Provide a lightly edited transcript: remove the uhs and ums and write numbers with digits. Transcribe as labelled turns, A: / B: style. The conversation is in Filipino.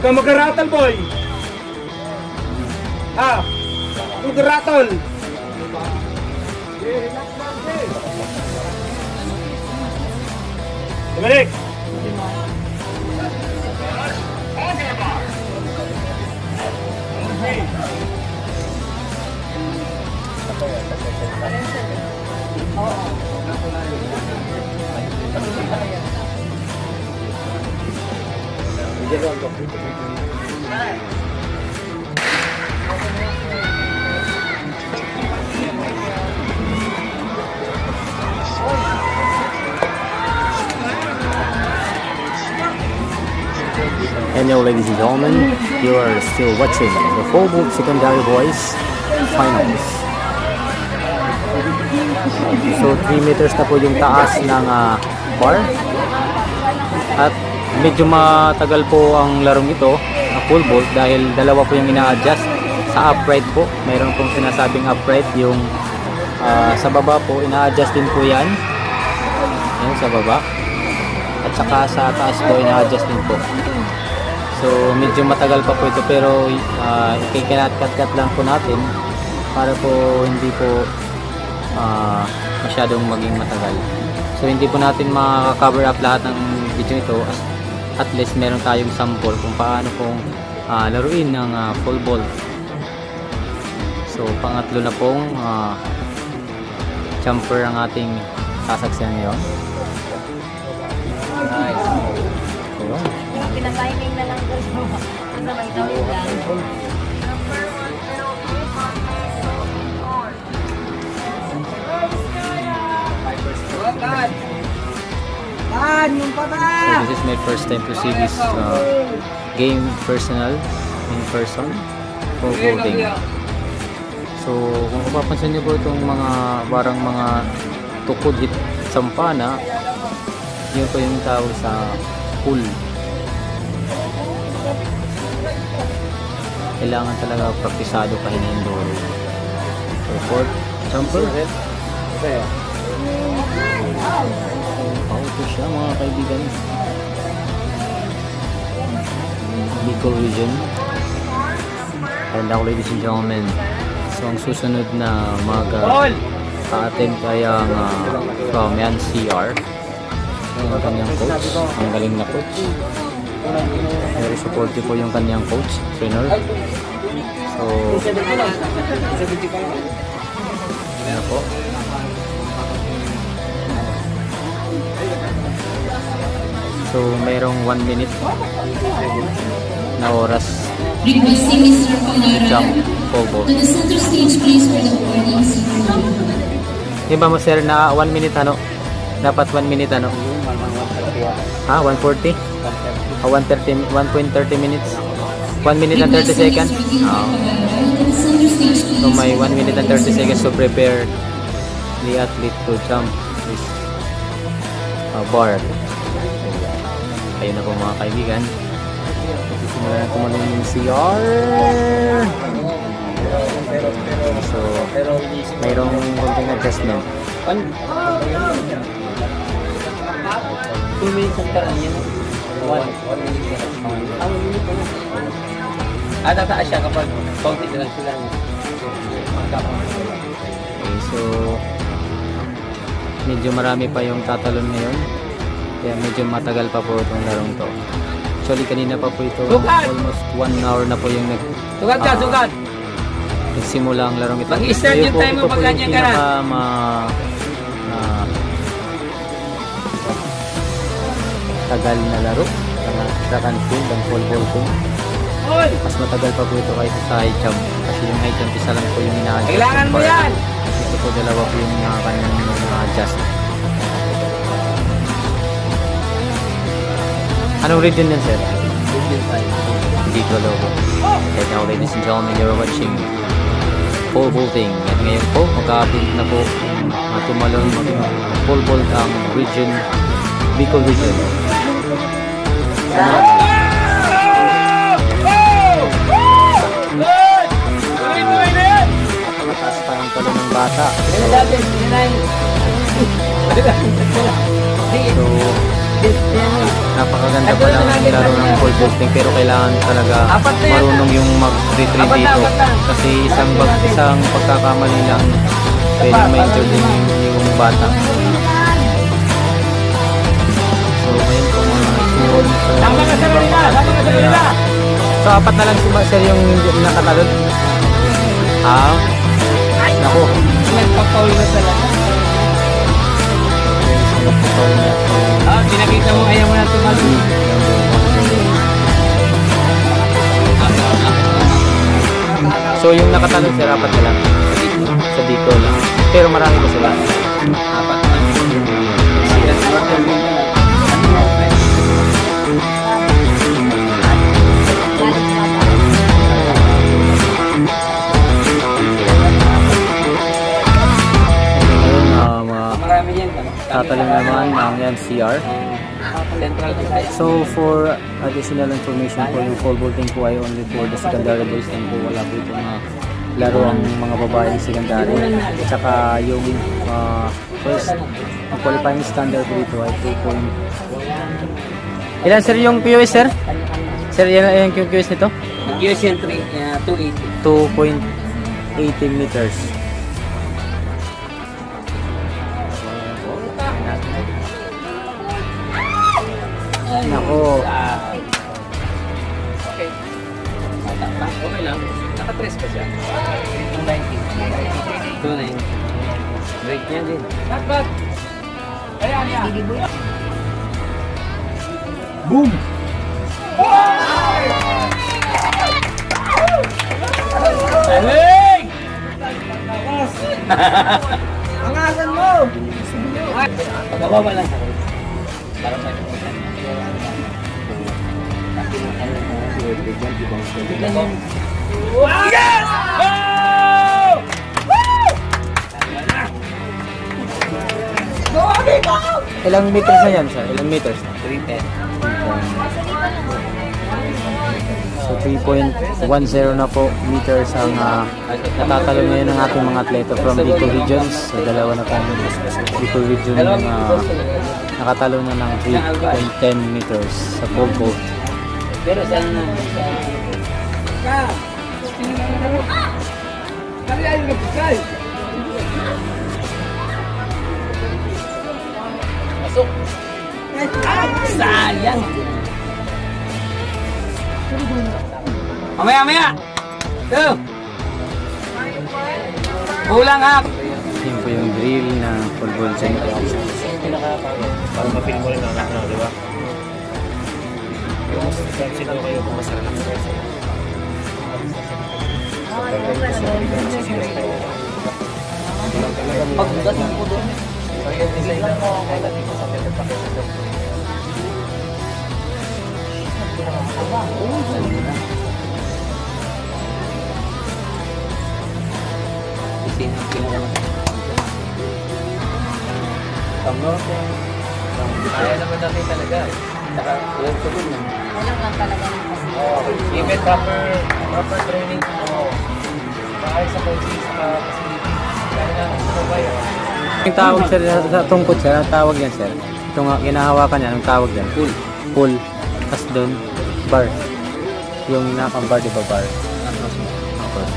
A: Huwag kang mag-rattle, boy. Ah, mag-rattle. Balik.
B: Hello ladies and gentlemen, you are still watching the Pole Vault Secondary Boys Finals. So 3 meters na po yung taas ng bar. At medyo matagal po ang larong ito, pole vault, dahil dalawa po yung ina-adjust sa upright po. Mayroon pong sinasabing upright, yung sa baba po, ina-adjust din po yan. Yan sa baba. At saka sa taas po, ina-adjust din po. So medyo matagal pa po ito, pero ikikinat-cut lang po natin para po hindi po masyadong maging matagal. So hindi po natin makaka-cover up lahat ng video ito. At least meron tayong sample kung paano pong laruin ng pole vault. So pangatlo na pong jumper ang ating sasaksihan ngayon. Nice. Ayun.
C: Pinatiming na lang ko. Ano may tawid lang.
B: So this is my first time to see this game personal, in person, for voting. So kung mapapansin niyo po itong mga parang mga tukod hit sampana, yun po yung tawag sa pool. Kailangan talaga praktisado pa hinindoro. So fourth jumper. Ito siya mga kaibigan. Bicol region. And now ladies and gentlemen, so ang susunod na mag-attend ay ang from Yan CR. Ang kanyang coach, ang galing na coach. Very supportive po yung kanyang coach, trainer. So ano po, so mayroong 1 minute na oras
D: Requesting Mr.
B: jump
D: Conara
B: pole vault.
D: to the center stage please for the awarding ceremony.
B: Di ba mo sir na 1 minute ano? Dapat 1 minute ano? Ha? 140? 1.30 minutes? 1 minute and 30 seconds? So may 1 minute and 30 seconds to prepare the athlete to jump this bar. Ayun na po mga kaibigan. Simulan na tumalon yung CR. So mayroong konting adjustment.
E: 2 minutes ang parang yan. 1 minute. Tataas siya kapag konti na lang sila.
B: Okay, so medyo marami pa yung tatalon ngayon. Kaya medyo matagal pa po itong larong to. Actually kanina pa po ito. Almost 1 hour na po yung nagsimula ang larong ito.
E: Mag-start yung time mo pag ganyan ka na.
B: Tagal na laro ng track and field, ang pole vaulting. Mas matagal pa po ito kaysa sa high jump, kasi yung high jump isa lang po yung ina-adjust.
E: Kailangan mo yan!
B: Ito po dalawa po yung kanyang adjust. Anong region yan sir? Hindi ko logo. Okay, now ladies and gentlemen, you're watching pole vaulting. At ngayon po magkakapit na po tumalon pole vault ang region, Bicol region. Mataas pa ang talon ng bata. So napakaganda pa lang ng laro ng pole vaulting, pero kailangan talaga marunong yung mag-retrain dito kasi isang pagkakamali lang pwedeng ma-injure din yung bata. So ngayon po mga isun, so apat na lang si Sir yung nakatalon. Naku,
E: Nagpapaul na talaga. Pinakita mo ayaw mo na tumalo.
B: so yung nakatalon sir, apat na lang sa Bicol lang, pero marami pa sila.
E: Apat na. Sila sa hotel din.
B: Ngayon
E: Marami yan.
B: tatalon naman ng MCR.
E: Central Visayas.
B: So for additional information po, yung pole vaulting po ay only for the secondary boys and po wala po itong laro ang mga babaeng secondary. At saka yung first yung qualifying standard po dito ay 2. Ilan sir yung QS sir? Sir, yan yung QS nito?
E: QS entry, 280.
B: 2.80 meters. Nako.
E: Okay. Okay lang. Naka-tres pa siya. 290. 290. Break niya din.
A: Boom!
E: Aling!
A: Angasan mo!
E: Pagkababa lang sa akin. Para sa akin. Yes!
B: Ilang meters na yan sir? Ilang meters na?
E: 310.
B: So 3.10 na po meters ang natatalo ngayon ng ating mga atleta from Bicol Regions. So dalawa na pong Bicol Region yung nakatalo na ng 3.10 meters sa pole vault.
E: Pero saan na? Pasok! Sayang! Mamaya! Ito! Kulang ha!
B: Yun po yung drill na pole vaulting.
A: Para mapil mo rin ang anak na, di ba? Sino kayo kung mas relax kayo?
E: Pagdating ko doon.
A: Kaya naman natin talaga.
E: Saka, yun ko dun.
C: Walang lang talaga ng kasi.
A: Even proper training mo. Maayos sa coaching sa facility. Kaya naman sumabayan.
B: Yung tawag sir sa tungkot sir, ang tawag yan sir. Itong ginahawakan niya, anong tawag yan?
E: Pull.
B: Pull. Tapos doon, bar. Yung nakang bar, di ba bar? Okay.